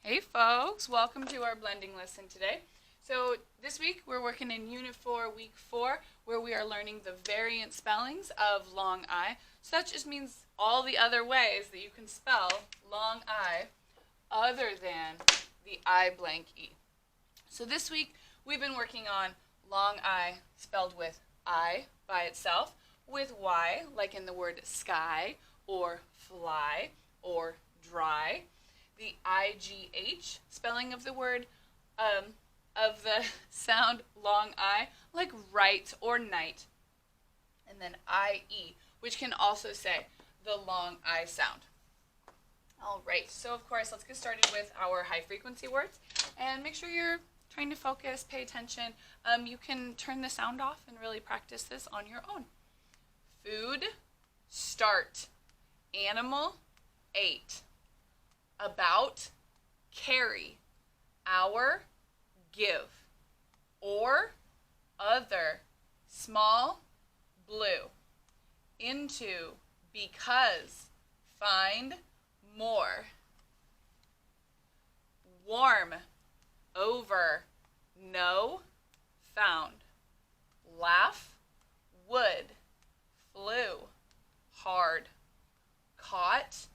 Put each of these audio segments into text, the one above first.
Hey folks, welcome to our blending lesson today. So this week we're working in Unit 4, Week 4, where we are learning the variant spellings of long I. So that just means all the other ways that you can spell long I other than the I blank E. So this week we've been working on long I spelled with I by itself, with Y, like in the word sky or fly or dry. The IGH spelling of the word, of the sound long I, like right or night. And then IE, which can also say the long I sound. All right, so of course, let's get started with our high frequency words. And make sure you're trying to focus, pay attention. You can turn the sound off and really practice this on your own. Food, start. Animal, ate. About, carry. Hour, give. Or, other. Small, blue. Into, because. Find, more. Warm, over. No, found. Laugh, would. Flew, hard. Caught,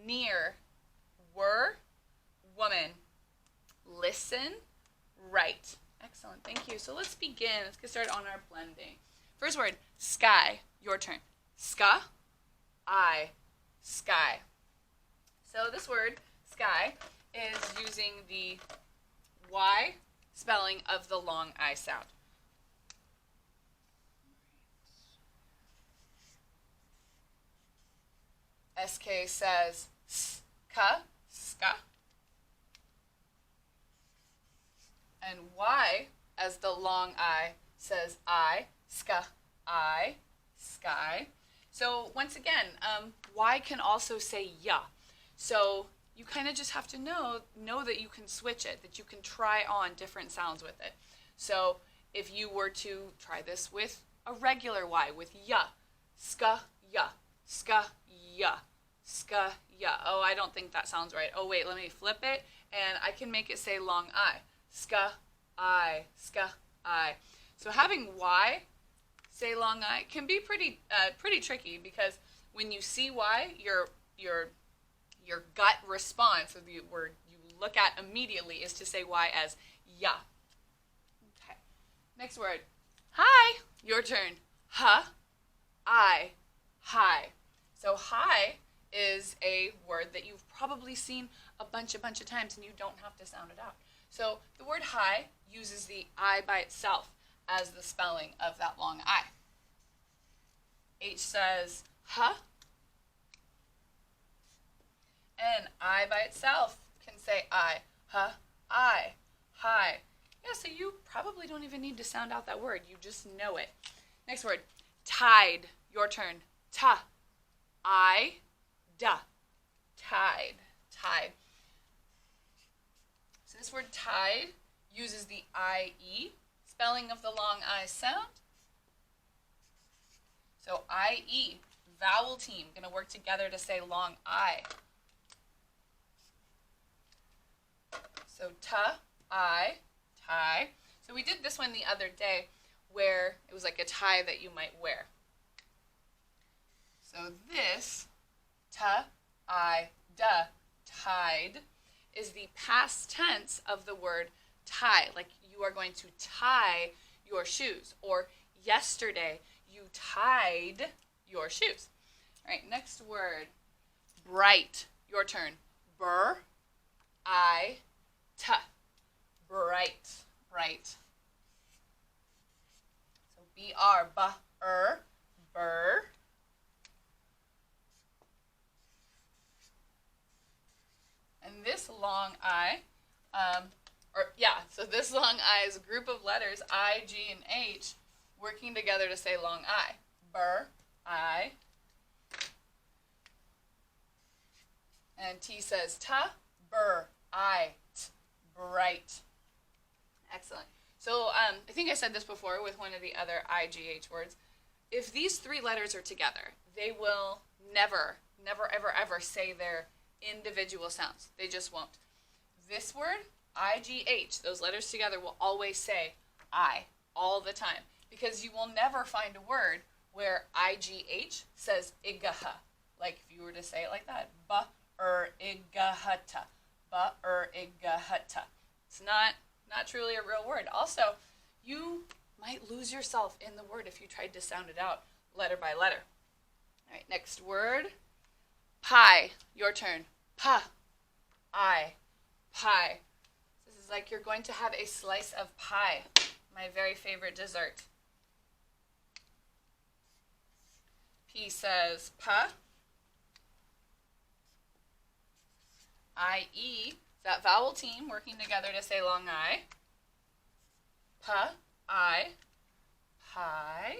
near. Were, woman. Listen, right. Excellent, thank you. So let's begin. Let's get started on our blending. First word, sky. Your turn. Ska, I, sky. So this word, sky, is using the Y spelling of the long I sound. SK says ska, ska. And Y, as the long I, says I, ska, I, sky. So once again, Y can also say ya. So you kind of just have to know that you can switch it, that you can try on different sounds with it. So if you were to try this with a regular Y, with ya, ska, ya, ska, ya, ska, ya. Oh, I don't think that sounds right. Oh, wait, let me flip it, and I can make it say long I. Ska, I, ska, I. So having Y say long I can be pretty tricky, because when you see Y, your gut response, or the word you look at immediately, is to say Y as ya. Okay. Next word. Hi. Your turn. Huh. I. Hi. So hi is a word that you've probably seen a bunch of times, and you don't have to sound it out. So the word hi uses the I by itself as the spelling of that long I. H says huh. And I by itself can say I, huh, I, hi. Yeah, so you probably don't even need to sound out that word. You just know it. Next word, tide. Your turn. Ta, I, da. Tide, tide. So this word tide uses the I-E spelling of the long I sound. So I-E, vowel team, going to work together to say long I. So ta, I, tie. So we did this one the other day, where it was like a tie that you might wear. So this, ta, I, da, tied, is the past tense of the word tie. Like you are going to tie your shoes. Or yesterday, you tied your shoes. All right, next word, bright. Your turn. Bur, I, ta. Bright, bright. So B-R, ba-er, burr. And this long I, so this long I is a group of letters, I, G, and H, working together to say long I. Burr, I. And T says ta, burr, I, t, bright. Excellent. So I think I said this before with one of the other IGH words. If these three letters are together, they will never, ever say their individual sounds. They just won't. This word, I-G-H, those letters together will always say I all the time, because you will never find a word where I-G-H says igaha. Like if you were to say it like that, ba-igahata, ba-igahata. It's not truly a real word. Also, you might lose yourself in the word if you tried to sound it out letter by letter. All right, next word, pie. Your turn. Pa, I, pie. This is like you're going to have a slice of pie, my very favorite dessert. P says pa. I-E, that vowel team working together to say long I. Pa, I, pie.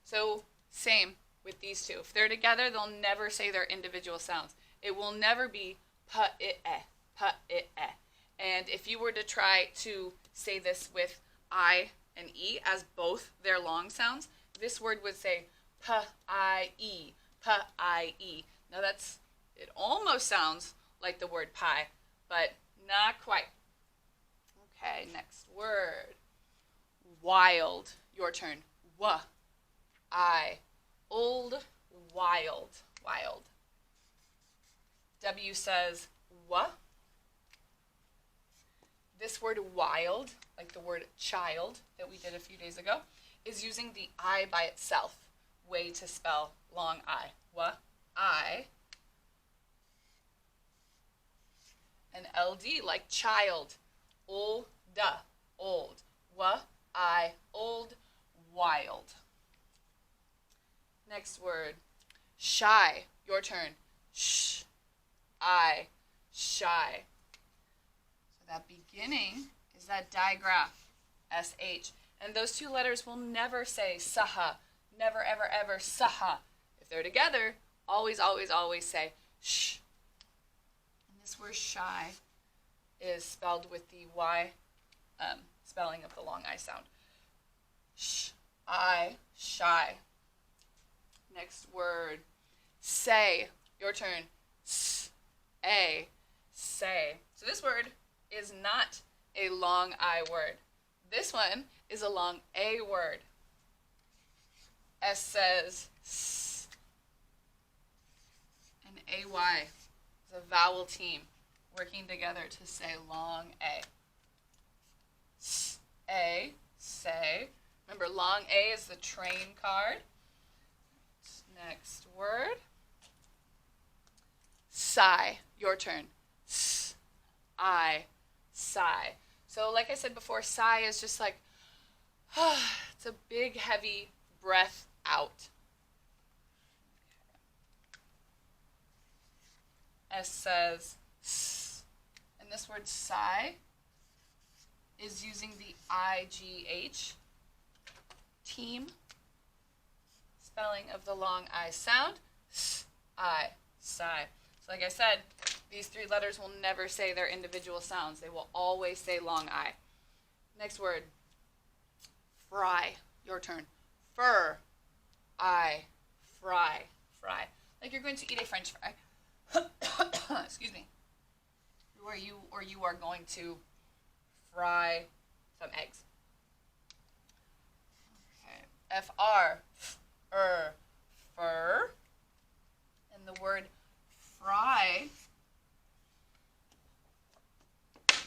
So same with these two. If they're together, they'll never say their individual sounds. It will never be pa-it-eh, pa-it-eh. And if you were to try to say this with I and E as both their long sounds, this word would say pa-I-E, pa-I-E. Now it almost sounds like the word pie, but not quite. Okay, next word. Wild. Your turn. Wa, I, old, wild, wild. W says wa. This word wild, like the word child that we did a few days ago, is using the I by itself, way to spell long I. Wa, I. And LD, like child, olda, old. Wa, I, old, wild. Next word, shy. Your turn. Sh, I, shy. So that beginning is that digraph, SH. And those two letters will never say saha. Never, ever, ever saha. If they're together, always, always, always say sh. And this word shy is spelled with the Y spelling of the long I sound. Sh, I, shy. Next word, say. Your turn. S, a, say. So this word is not a long I word. This one is a long A word. S says S. And AY is a vowel team working together to say long A. S, A, say. Remember, long A is the train card. Next word. Sigh. Your turn. S, I, sigh. So like I said before, sigh is just like, it's a big, heavy breath out. S says S. And this word sigh is using the IGH team spelling of the long I sound. S, I, sigh. So like I said, these three letters will never say their individual sounds. They will always say long I. Next word. Fry. Your turn. Fur. I. Fry. Fry. Like you're going to eat a French fry. Excuse me. Or you are going to fry some eggs. Okay. F-R. Fur. And the word fry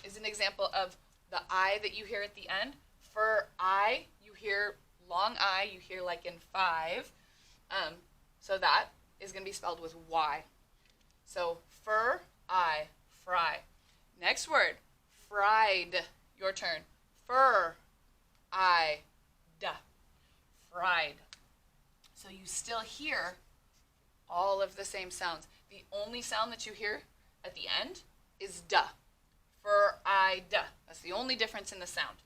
is an example of the I that you hear at the end. For I, you hear long I, you hear like in 5. So that is going to be spelled with Y. So fur, I, fry. Next word, fried. Your turn. Fur, I, da. Fried. So you still hear all of the same sounds. The only sound that you hear at the end is da. Fur, I, da. That's the only difference in the sound.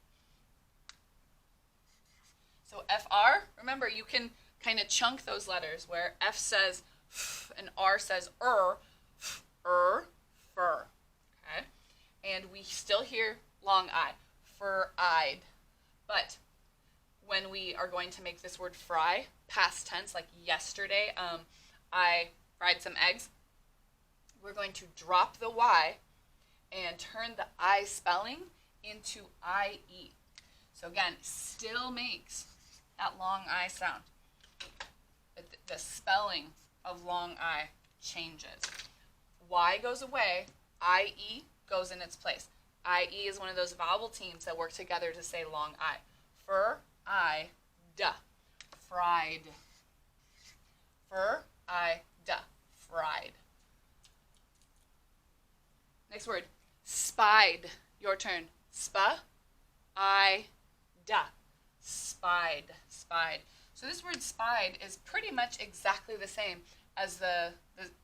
So FR, remember you can kind of chunk those letters where F says f and R says fur. Okay? And we still hear long I, fur-eyed. But when we are going to make this word fry, past tense, like yesterday, I fried some eggs, we're going to drop the Y and turn the I spelling into IE. So again, still makes that long I sound. But the spelling of long I changes. Y goes away, IE goes in its place. IE is one of those vowel teams that work together to say long I. Fur, I, duh. Fried. Fur, I, duh. Fried. Next word. Spied. Your turn. Spa, I, duh. Spied. Spied. So this word spied is pretty much exactly the same as the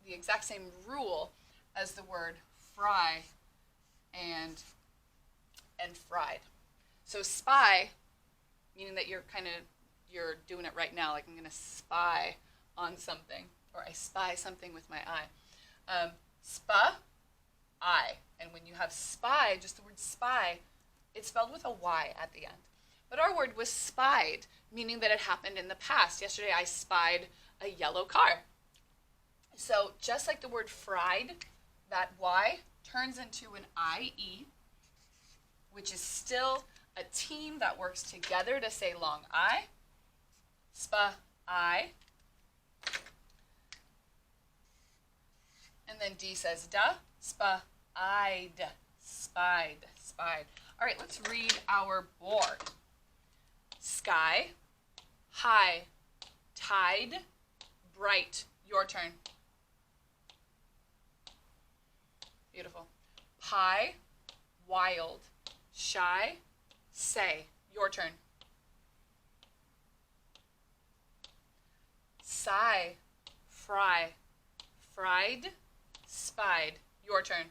exact same rule as the word fry and fried. So spy, meaning that you're doing it right now, like I'm going to spy on something, or I spy something with my eye. Spa, I. And when you have spy, just the word spy, it's spelled with a Y at the end. But our word was spied, meaning that it happened in the past. Yesterday I spied a yellow car. So just like the word fried, that Y turns into an IE, which is still a team that works together to say long I. Spa, I. And then D says duh. Spa, I'd. Spied. Spied. All right, let's read our board. Sky, high, tide, bright. Your turn. Beautiful. Pie, wild, shy, say. Your turn. Sigh, fry, fried, spied. Your turn.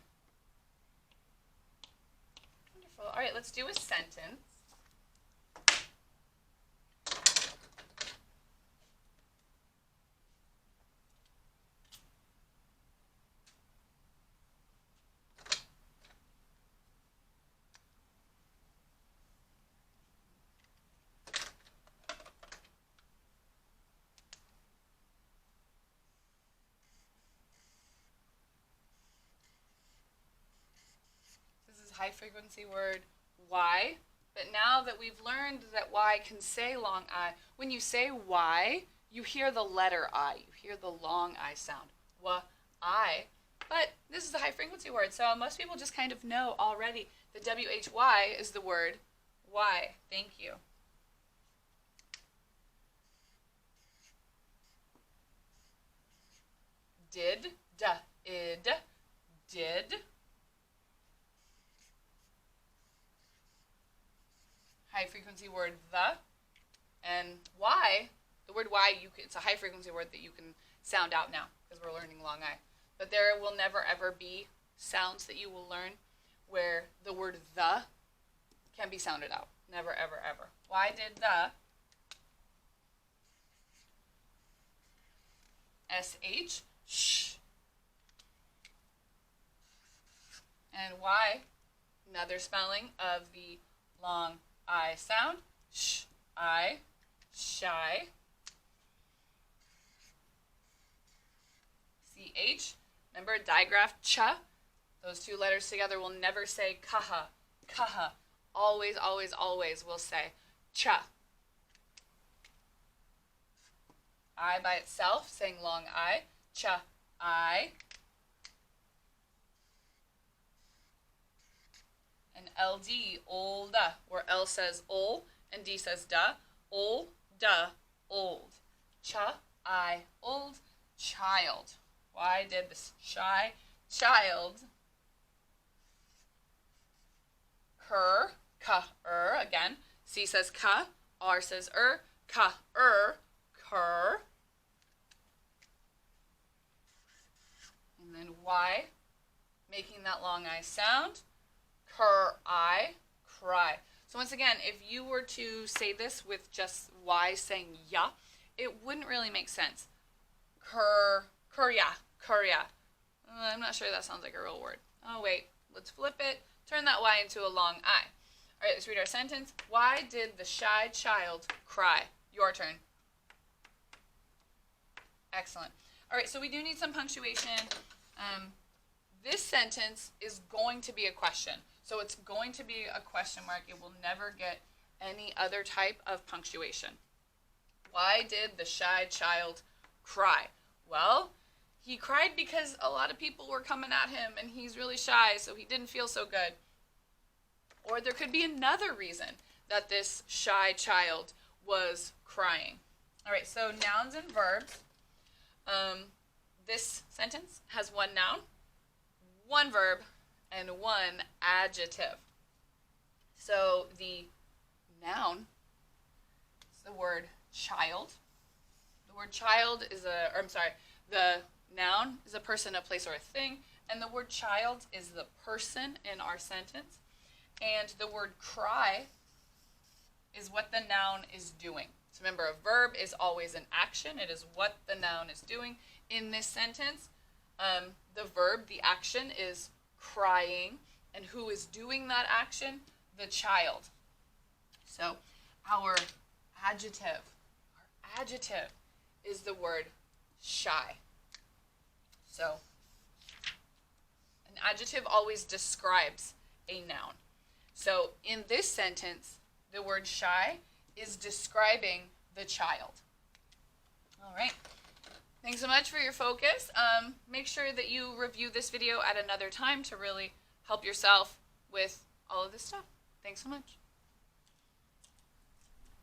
Wonderful. All right, let's do a sentence. High frequency word Y, but now that we've learned that Y can say long I, when you say Y, you hear the letter I, you hear the long I sound, I, but this is a high frequency word, so most people just kind of know already that WHY is the word Y. Thank you. Did, duh, id, did. High frequency word the, and Y, the word Y, it's a high frequency word that you can sound out now because we're learning long I. But there will never ever be sounds that you will learn where the word the can be sounded out. Never ever ever. Y did the SH, sh. And Y, another spelling of the long I sound, sh, I, shy. CH, remember digraph cha? Those two letters together will never say kaha, kaha. Always, always, always will say cha. I by itself, saying long I, cha, I. And LD, olda, where L says ol and D says da, ol, da, old. Cha, I, old, child. Why did this shy child? Cur, ka, again. C says ka, R says ka, cur. And then Y, making that long I sound. I, cry. So once again, if you were to say this with just Y saying ya, it wouldn't really make sense. Kurya. I'm not sure that sounds like a real word. Oh wait, let's flip it. Turn that Y into a long I. All right, let's read our sentence. Why did the shy child cry? Your turn. Excellent. All right, so we do need some punctuation. this sentence is going to be a question. So it's going to be a question mark. It will never get any other type of punctuation. Why did the shy child cry? Well, he cried because a lot of people were coming at him and he's really shy, so he didn't feel so good. Or there could be another reason that this shy child was crying. All right, so nouns and verbs. This sentence has one noun, one verb, and one adjective. So the noun is the word child. The word child is the noun is a person, a place, or a thing, and the word child is the person in our sentence. And the word cry is what the noun is doing. So remember, a verb is always an action. It is what the noun is doing. In this sentence, the verb, the action, is crying. And who is doing that action? The child. So our adjective is the word shy. So an adjective always describes a noun. So in this sentence, the word shy is describing the child. All right. Thanks so much for your focus. Make sure that you review this video at another time to really help yourself with all of this stuff. Thanks so much.